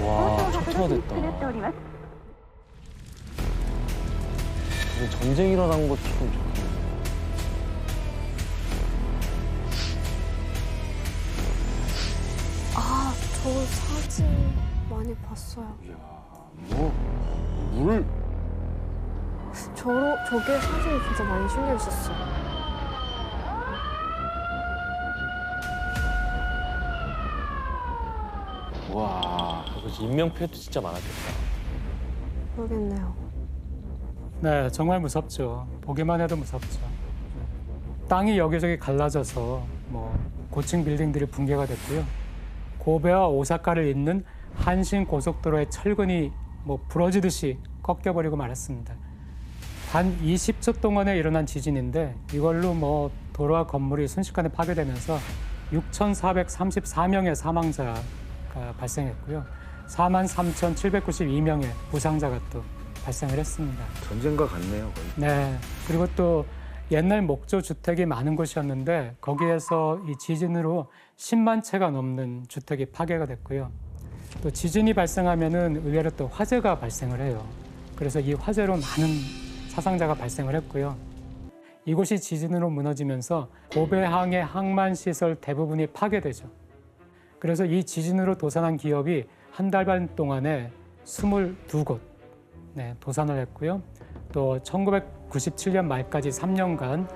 와, 초토화됐다. 전쟁 일어난 것처럼 좋겠네. 아, 저 사진 많이 봤어요. 물. 저게 사진이 진짜 많이 신경 썼어요. 와. 그래서 인명피해도 진짜 많았겠다. 모르겠네요. 네, 정말 무섭죠. 보기만 해도 무섭죠. 땅이 여기저기 갈라져서 고층 빌딩들이 붕괴가 됐고요. 고베와 오사카를 잇는 한신 고속도로의 철근이 부러지듯이 꺾여버리고 말았습니다. 단 20초 동안에 일어난 지진인데 이걸로 도로와 건물이 순식간에 파괴되면서 6,434명의 사망자가 발생했고요. 43,792명의 부상자가 또 발생을 했습니다. 전쟁과 같네요, 거의. 네. 그리고 또 옛날 목조 주택이 많은 곳이었는데 거기에서 이 지진으로 10만 채가 넘는 주택이 파괴가 됐고요. 또 지진이 발생하면은 의외로 또 화재가 발생을 해요. 그래서 이 화재로 많은 사상자가 발생을 했고요. 이곳이 지진으로 무너지면서 고베항의 항만 시설 대부분이 파괴되죠. 그래서 이 지진으로 도산한 기업이 한 달 반 동안에 22곳 도산을 했고요. 또 1997년 말까지 3년간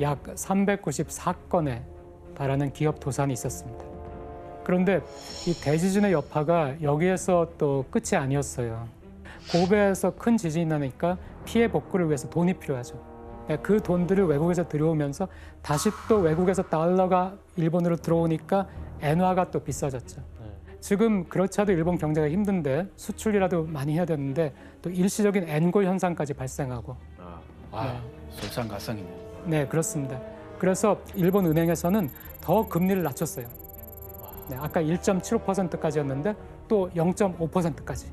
약 394건에 달하는 기업 도산이 있었습니다. 그런데 이 대지진의 여파가 여기에서 또 끝이 아니었어요. 고베에서 큰 지진이 나니까 피해 복구를 위해서 돈이 필요하죠. 그 돈들을 외국에서 들여오면서 다시 또 외국에서 달러가 일본으로 들어오니까 엔화가 또 비싸졌죠. 지금 그렇지 않아도 일본 경제가 힘든데 수출이라도 많이 해야 되는데 또 일시적인 엔고 현상까지 발생하고. 설상가상이네요. 네, 그렇습니다. 그래서 일본 은행에서는 더 금리를 낮췄어요. 네, 아까 1.75%까지였는데 또 0.5%까지.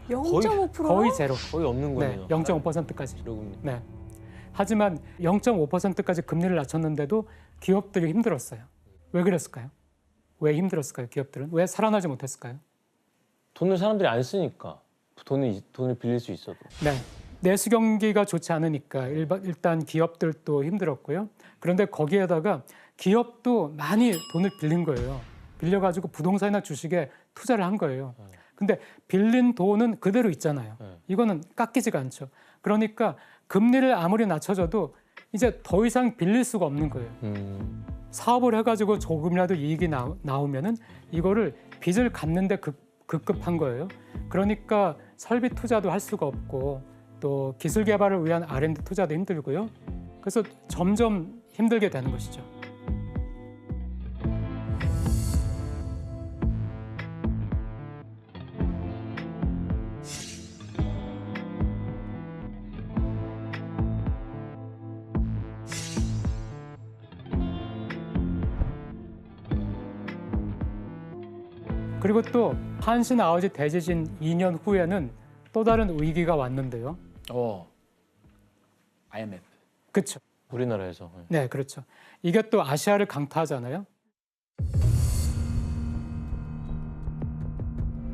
0.5%? 거의 제로. 거의 없는 거네요. 네, 0.5%까지. 기록입니다. 네. 하지만 0.5%까지 금리를 낮췄는데도 기업들이 힘들었어요. 왜 그랬을까요? 왜 힘들었을까요? 기업들은 왜 살아나지 못했을까요? 돈을 사람들이 안 쓰니까 돈을 빌릴 수 있어도. 네, 내수 경기가 좋지 않으니까 일단 기업들도 힘들었고요. 그런데 거기에다가 기업도 많이 돈을 빌린 거예요. 빌려가지고 부동산이나 주식에 투자를 한 거예요. 근데 빌린 돈은 그대로 있잖아요. 이거는 깎이지가 않죠. 그러니까 금리를 아무리 낮춰줘도 이제 더 이상 빌릴 수가 없는 거예요. 사업을 해가지고 조금이라도 이익이 나오면은 이거를 빚을 갚는데 급급한 거예요. 그러니까 설비 투자도 할 수가 없고 또 기술 개발을 위한 R&D 투자도 힘들고요. 그래서 점점 힘들게 되는 것이죠. 그리고 또 한신 아워지 대지진 2년 후에는 또 다른 위기가 왔는데요. IMF. 그렇죠. 우리나라에서. 네, 그렇죠. 이게 또 아시아를 강타하잖아요.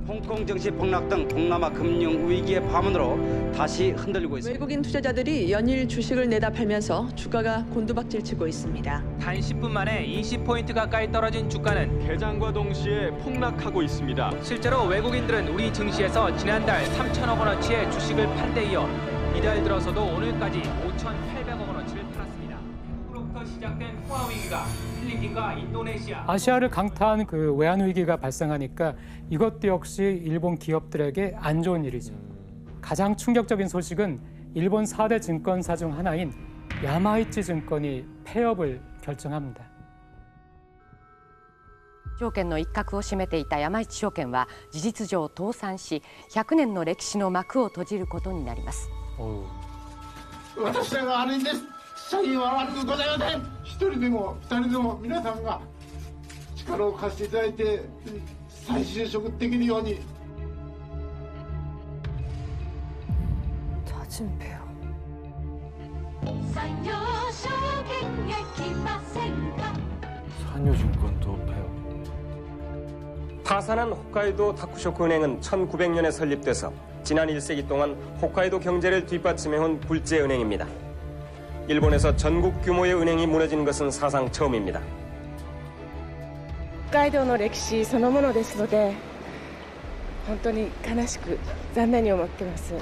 홍콩 증시 폭락 등 동남아 금융 위기의 파문으로 다시 흔들리고 있습니다. 외국인 투자자들이 연일 주식을 내다 팔면서 주가가 곤두박질치고 있습니다. 단 10분 만에 20포인트 가까이 떨어진 주가는 개장과 동시에 폭락하고 있습니다. 실제로 외국인들은 우리 증시에서 지난달 3천억 원어치의 주식을 판 데 이어 이달 들어서도 오늘까지 5,800억 원어치를 팔았습니다. 미국으로부터 시작된 호화 위기가 필리핀과 인도네시아, 아시아를 강타한 그 외환 위기가 발생하니까 이것도 역시 일본 기업들에게 안 좋은 일이죠. 가장 충격적인 소식은 일본 4대 증권사 중 하나인 야마이치 증권이 폐업을 결정합니다. 証券の一角を占めていた山一証券は事実上倒産し、100年の歴史の幕を閉じることになります。私らが悪いんです。社員は悪くございません。一人でも二人でも皆さんが力を貸していただいて再就職できるように。짜증배요. 산요증권도 폐업. 타산한 홋카이도 다쿠쇼쿠은행은 1900년에 설립돼서 지난 1세기 동안 홋카이도 경제를 뒷받침해온 불재은행입니다. 일본에서 전국 규모의 은행이 무너진 것은 사상 처음입니다. 北海道の歴史そのものですので本当に悲しく残念に思ってます。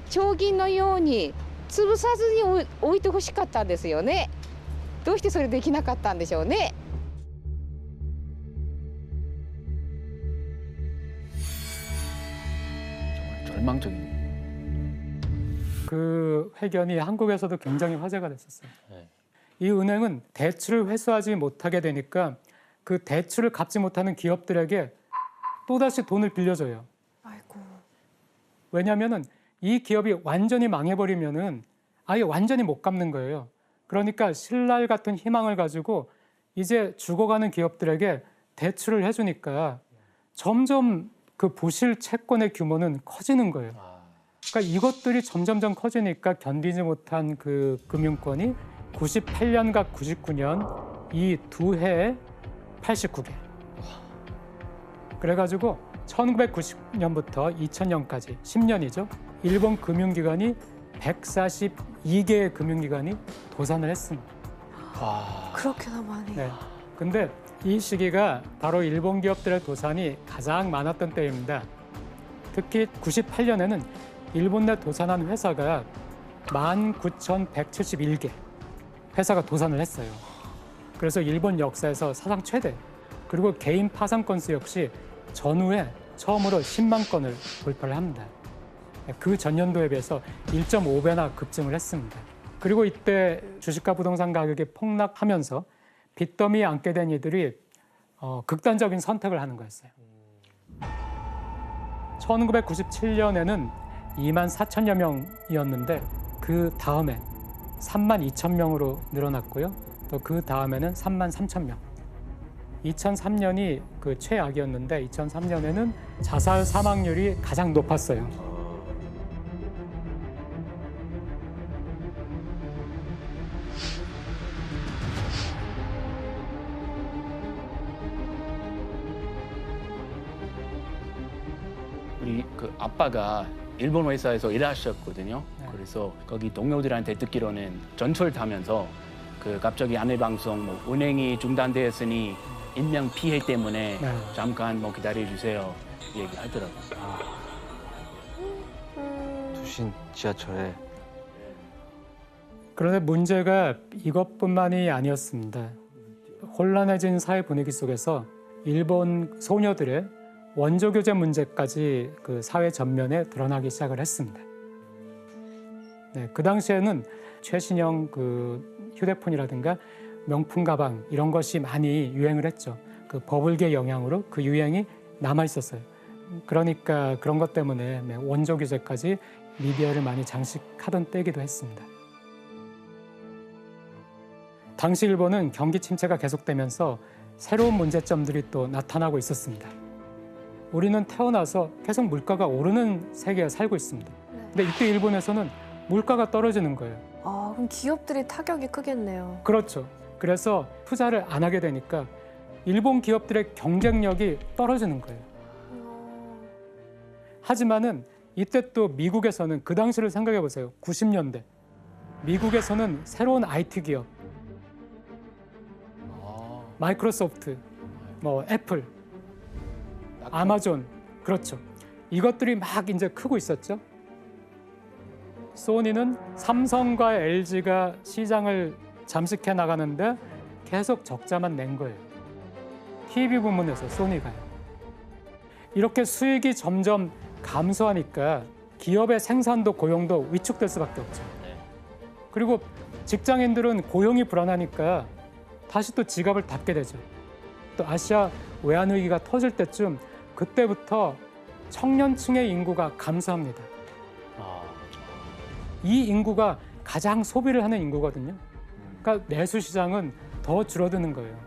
町銀のように潰さずに置いてほしかったんですよね。どうしてそれできなかったんでしょうね。 절망적인. 그 회견이 한국에서도 굉장히 화제가 됐었어요. 이 은행은 대출을 회수하지 못하게 되니까 그 대출을 갚지 못하는 기업들에게 또다시 돈을 빌려줘요. 아이고. 왜냐하면은 이 기업이 완전히 망해버리면은 아예 완전히 못 갚는 거예요. 그러니까 신랄 같은 희망을 가지고 이제 죽어가는 기업들에게 대출을 해주니까 점점 그 부실 채권의 규모는 커지는 거예요. 그러니까 이것들이 점점점 커지니까 견디지 못한 그 금융권이 98년과 99년 이 두 해에 89개. 그래가지고 1990년부터 2000년까지 10년이죠. 일본 금융기관이 142개의 금융기관이 도산을 했습니다. 그렇게나 많이. 네. 근데 이 시기가 바로 일본 기업들의 도산이 가장 많았던 때입니다. 특히 98년에는 일본 내 도산한 회사가 19,171개 회사가 도산을 했어요. 그래서 일본 역사에서 사상 최대. 그리고 개인 파산 건수 역시 전후에 처음으로 10만 건을 돌파를 합니다. 그 전년도에 비해서 1.5배나 급증을 했습니다. 그리고 이때 주식과 부동산 가격이 폭락하면서 빚더미에 앉게 된 이들이 극단적인 선택을 하는 거였어요. 1997년에는 2만 4천여 명이었는데 그 다음에 3만 2천 명으로 늘어났고요. 또 그 다음에는 3만 3천 명. 2003년이 그 최악이었는데 2003년에는 자살 사망률이 가장 높았어요. 우리 그 아빠가 일본 회사에서 일하셨거든요. 그래서 거기 동료들한테 듣기로는 전철 타면서 그 갑자기 안내 방송 뭐 운행이 중단되었으니 인명 피해 때문에 잠깐 뭐 기다려 주세요 얘기하더라고요. 두신 지하철에. 그런데 문제가 이것뿐만이 아니었습니다. 혼란해진 사회 분위기 속에서 일본 소녀들의 원조 교제 문제까지 그 사회 전면에 드러나기 시작을 했습니다. 네, 그 당시에는 최신형 그 휴대폰이라든가 명품 가방 이런 것이 많이 유행을 했죠. 그 버블계 영향으로 그 유행이 남아 있었어요. 그러니까 그런 것 때문에 원조 규제까지 미디어를 많이 장식하던 때이기도 했습니다. 당시 일본은 경기 침체가 계속되면서 새로운 문제점들이 또 나타나고 있었습니다. 우리는 태어나서 계속 물가가 오르는 세계에 살고 있습니다. 근데 이때 일본에서는 물가가 떨어지는 거예요. 아, 그럼 기업들이 타격이 크겠네요. 그렇죠. 그래서 투자를 안 하게 되니까 일본 기업들의 경쟁력이 떨어지는 거예요. 하지만은 이때 또 미국에서는 그 당시를 생각해 보세요. 90년대. 미국에서는 새로운 IT 기업, 마이크로소프트, 뭐 애플, 아마존, 그렇죠. 이것들이 막 이제 크고 있었죠. 소니는 삼성과 LG가 시장을 잠식해 나가는데 계속 적자만 낸 거예요. TV 부문에서 소니가요. 이렇게 수익이 점점 감소하니까 기업의 생산도 고용도 위축될 수밖에 없죠. 그리고 직장인들은 고용이 불안하니까 다시 또 지갑을 닫게 되죠. 또 아시아 외환 위기가 터질 때쯤 그때부터 청년층의 인구가 감소합니다. 이 인구가 가장 소비를 하는 인구거든요. 그러니까 내수 시장은 더 줄어드는 거예요.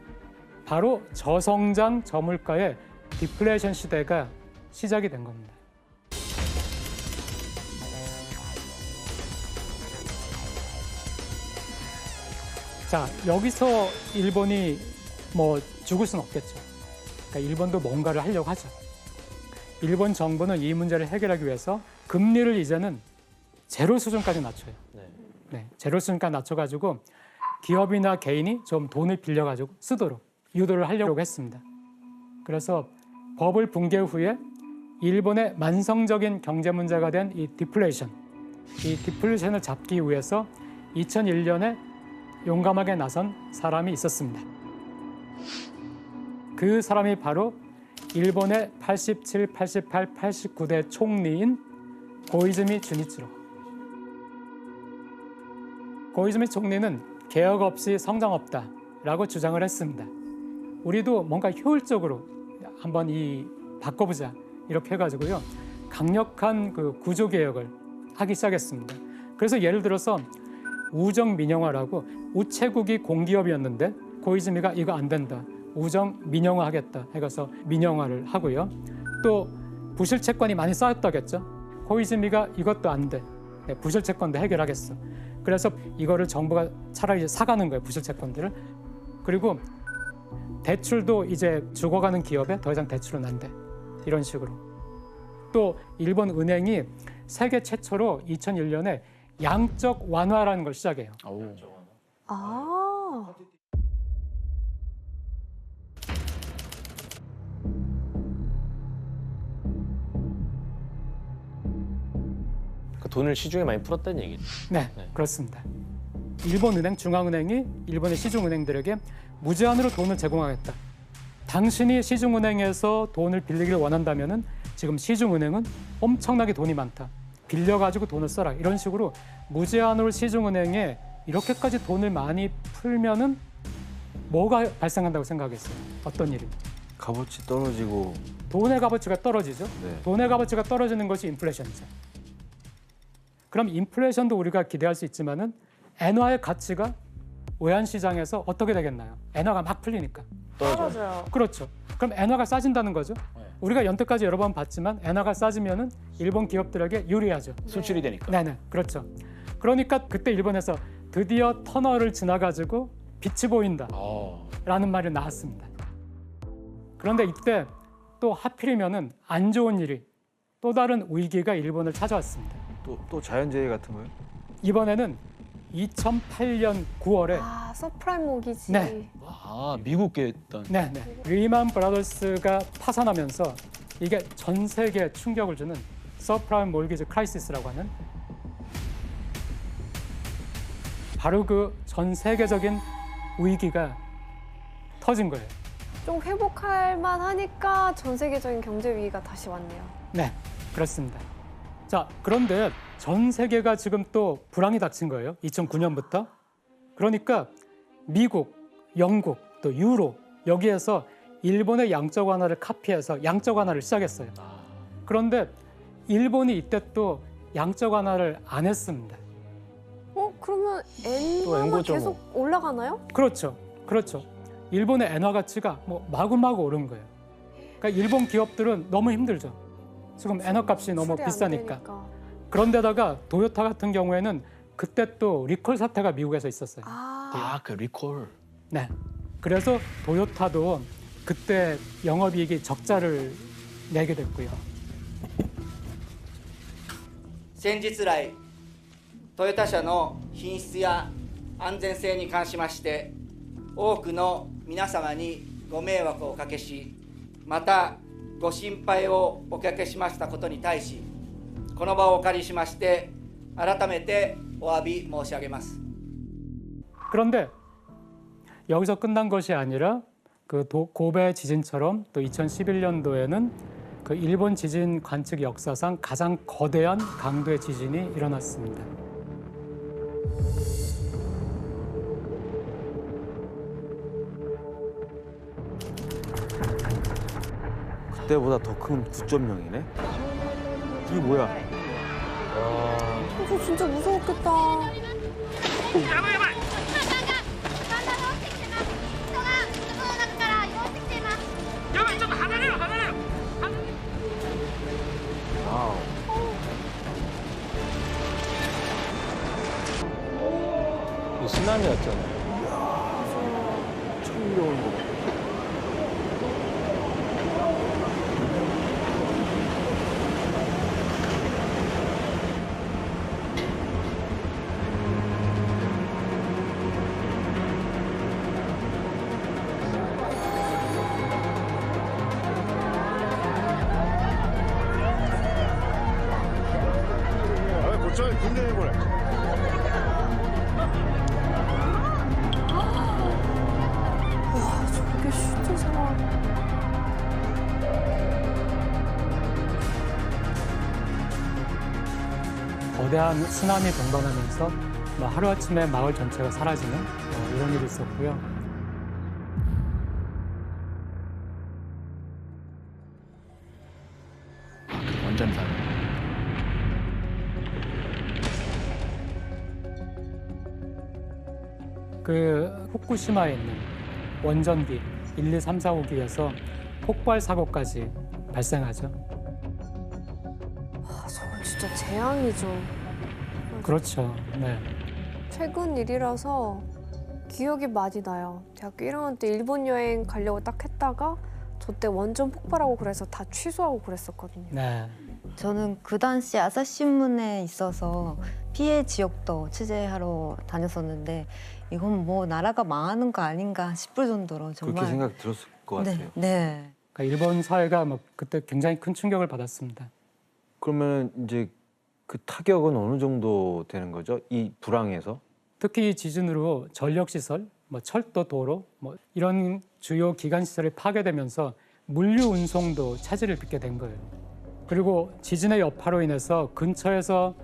바로 저성장 저물가의 디플레이션 시대가 시작이 된 겁니다. 자, 여기서 일본이 뭐 죽을 수는 없겠죠. 그러니까 일본도 뭔가를 하려고 하죠. 일본 정부는 이 문제를 해결하기 위해서 금리를 이제는 제로 수준까지 낮춰요. 네, 제로 수준까지 낮춰가지고 기업이나 개인이 좀 돈을 빌려가지고 쓰도록 유도를 하려고 했습니다. 그래서 버블 붕괴 후에 일본의 만성적인 경제 문제가 된 이 디플레이션을 잡기 위해서 2001년에 용감하게 나선 사람이 있었습니다. 그 사람이 바로 일본의 87, 88, 89대 총리인 고이즈미 주니치로. 고이즈미 총리는 개혁 없이 성장 없다라고 주장을 했습니다. 우리도 뭔가 효율적으로 한번 바꿔보자 이렇게 해가지고요 강력한 그 구조 개혁을 하기 시작했습니다. 그래서 예를 들어서 우정 민영화라고 우체국이 공기업이었는데 고이즈미가 이거 안 된다. 우정 민영화 하겠다 해서 민영화를 하고요. 또 부실 채권이 많이 쌓였다겠죠. 코이즈미가 이것도 안 돼. 부실 채권도 해결하겠어. 그래서 이거를 정부가 차라리 사가는 거예요. 부실 채권들을. 그리고 대출도 이제 죽어가는 기업에 더 이상 대출은 안 돼. 이런 식으로. 또 일본 은행이 세계 최초로 2001년에 양적 완화라는 걸 시작해요. 아. 그 돈을 시중에 많이 풀었다는 얘기죠. 네, 그렇습니다. 일본 은행, 중앙은행이 일본의 시중은행들에게 무제한으로 돈을 제공하겠다. 당신이 시중은행에서 돈을 빌리기를 원한다면은 지금 시중은행은 엄청나게 돈이 많다. 빌려가지고 돈을 써라. 이런 식으로 무제한으로 시중은행에 이렇게까지 돈을 많이 풀면은 뭐가 발생한다고 생각했어요? 어떤 일이? 값어치 떨어지고 돈의 값어치가 떨어지죠. 네. 돈의 값어치가 떨어지는 것이 인플레이션이죠. 그럼 인플레이션도 우리가 기대할 수 있지만은 엔화의 가치가 외환 시장에서 어떻게 되겠나요? 엔화가 막 풀리니까. 떨어져요. 그렇죠. 그럼 엔화가 싸진다는 거죠. 우리가 연태까지 여러 번 봤지만 엔화가 싸지면은 일본 기업들에게 유리하죠. 수출이 되니까. 네네, 그렇죠. 그러니까 그때 일본에서 드디어 터널을 지나가지고 빛이 보인다라는 말이 나왔습니다. 그런데 이때 또 하필이면은 안 좋은 일이 또 다른 위기가 일본을 찾아왔습니다. 또 자연재해 같은 거요? 이번에는 2008년 9월에 서프라임 모기지. 네. 아, 미국에 있던. 네. 리만 브라더스가 파산하면서 이게 전 세계에 충격을 주는 서프라임 몰기지 크라이시스라고 하는 바로 그 전 세계적인 위기가 터진 거예요. 좀 회복할 만하니까 전 세계적인 경제 위기가 다시 왔네요. 네, 그렇습니다. 자, 그런데 전 세계가 지금 또 불황이 닥친 거예요. 2009년부터. 그러니까 미국, 영국, 또 유로 여기에서 일본의 양적 완화를 카피해서 양적 완화를 시작했어요. 그런데 일본이 이때 또 양적 완화를 안 했습니다. 그러면 엔화가 계속 올라가나요? 그렇죠. 일본의 엔화 가치가 뭐 마구마구 오른 거예요. 그러니까 일본 기업들은 너무 힘들죠. 지금 엔화 값이 너무 비싸니까. 그런데다가 도요타 같은 경우에는 그때 또 리콜 사태가 미국에서 있었어요. 그 리콜. 네. 그래서 도요타도 그때 영업이익이 적자를 내게 됐고요. 先日来トヨタ車の品質や安全性に関しまして多くの皆様にご迷惑をおかけしまたご心配をおかけしましたことに対しこの場をお借りしまして改めてお詫び申し上げます。 그런데 여기서 끝난 것이 아니라 그 고베 지진처럼 또 2011년도에는 그 일본 지진 관측 역사상 가장 거대한 강도의 지진이 일어났습니다. 그때보다 더 큰 9.0이네? 이게 뭐야? 이거 진짜 무서웠겠다. 이거 쓰나미였잖아요. 처음 들어오는 거 같아. 고쳐야 군대에 보내. 와, 저게 진짜 상황. 거대한 쓰나미 동반하면서 뭐 하루아침에 마을 전체가 사라지는 이런 일이 있었고요. 완전 다. 그 후쿠시마에 있는 원전기 1, 2, 3, 4호기에서 폭발 사고까지 발생하죠. 저건 진짜 재앙이죠. 그렇죠. 네. 최근 일이라서 기억이 많이 나요. 대학교 1학년 때 일본 여행 가려고 딱 했다가 저 때 원전 폭발하고 그래서 다 취소하고 그랬었거든요. 네. 저는 그 당시 아사히신문에 있어서 피해 지역도 취재하러 다녔었는데 이건 뭐 나라가 망하는 거 아닌가 싶을 정도로 정말 그렇게 생각 들었을 것 같아요. 네. 그러니까 일본 사회가 뭐 그때 굉장히 큰 충격을 받았습니다. 그러면 이제 그 타격은 어느 정도 되는 거죠? 이 불황에서? 특히 이 지진으로 전력시설, 뭐 철도, 도로, 뭐 이런 주요 기관 시설이 파괴되면서 물류 운송도 차질을 빚게 된 거예요. 그리고 지진의 여파로 인해서 근처에서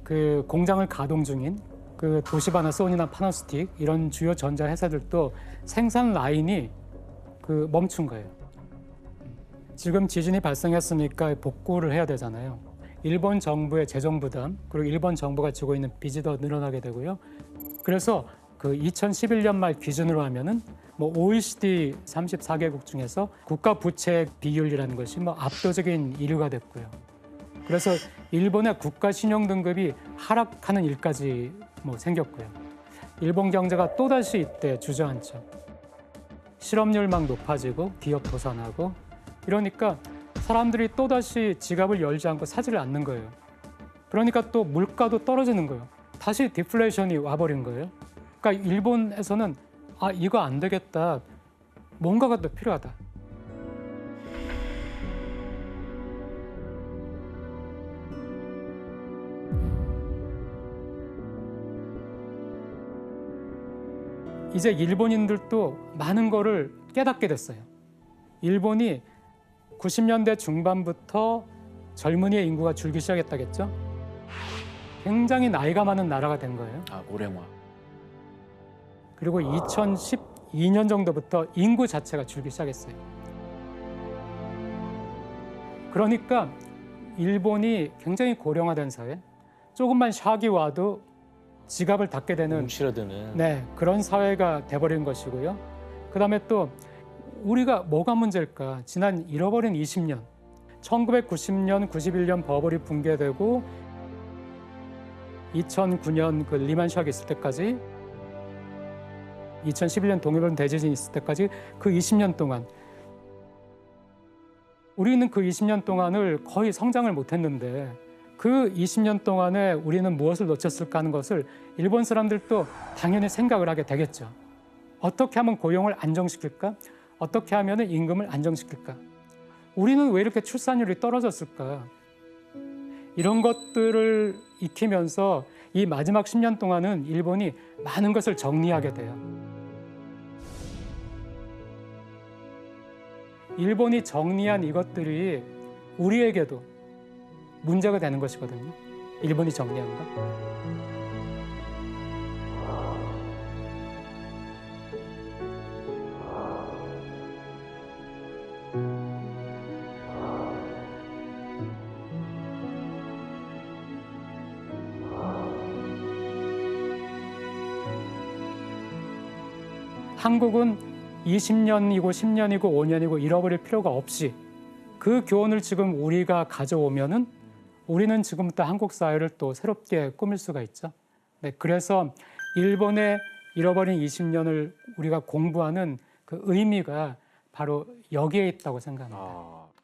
그 공장을 가동 중인 그 도시바나, 소니나 파나소닉 이런 주요 전자 회사들도 생산 라인이 그 멈춘 거예요. 지금 지진이 발생했으니까 복구를 해야 되잖아요. 일본 정부의 재정 부담, 그리고 일본 정부가 지고 있는 빚이 더 늘어나게 되고요. 그래서 그 2011년 말 기준으로 하면은 뭐 OECD 34개국 중에서 국가 부채 비율이라는 것이 뭐 압도적인 1위가 됐고요. 그래서 일본의 국가 신용 등급이 하락하는 일까지 뭐 생겼고요. 일본 경제가 또다시 이때 주저앉죠. 실업률 막 높아지고 기업 도산하고 이러니까 사람들이 또다시 지갑을 열지 않고 사지를 않는 거예요. 그러니까 또 물가도 떨어지는 거예요. 다시 디플레이션이 와버린 거예요. 그러니까 일본에서는 아 이거 안 되겠다. 뭔가가 더 필요하다. 이제 일본인들도 많은 거를 깨닫게 됐어요. 일본이 90년대 중반부터 젊은이의 인구가 줄기 시작했다겠죠? 굉장히 나이가 많은 나라가 된 거예요. 아, 고령화. 그리고 2012년 정도부터 인구 자체가 줄기 시작했어요. 그러니까 일본이 굉장히 고령화된 사회, 조금만 샥이 와도 지갑을 닫게 되는 움츠러드는 네, 그런 사회가 돼버린 것이고요. 그다음에 또 우리가 뭐가 문제일까? 지난 잃어버린 20년, 1990년, 91년 버블이 붕괴되고 2009년 그 리만 샥이 있을 때까지 2011년 동일본 대지진이 있을 때까지 그 20년 동안 우리는 그 20년 동안을 거의 성장을 못했는데 그 20년 동안에 우리는 무엇을 놓쳤을까 하는 것을 일본 사람들도 당연히 생각을 하게 되겠죠. 어떻게 하면 고용을 안정시킬까? 어떻게 하면 임금을 안정시킬까? 우리는 왜 이렇게 출산율이 떨어졌을까? 이런 것들을 익히면서 이 마지막 10년 동안은 일본이 많은 것을 정리하게 돼요. 일본이 정리한 이것들이 우리에게도 문제가 되는 것이거든요. 일본이 정리한 것. 한국은 20년이고 10년이고 5년이고 잃어버릴 필요가 없이 그 교훈을 지금 우리가 가져오면은 우리는 지금부터 한국 사회를 또 새롭게 꾸밀 수가 있죠. 네, 그래서 일본의 잃어버린 20년을 우리가 공부하는 그 의미가 바로 여기에 있다고 생각합니다.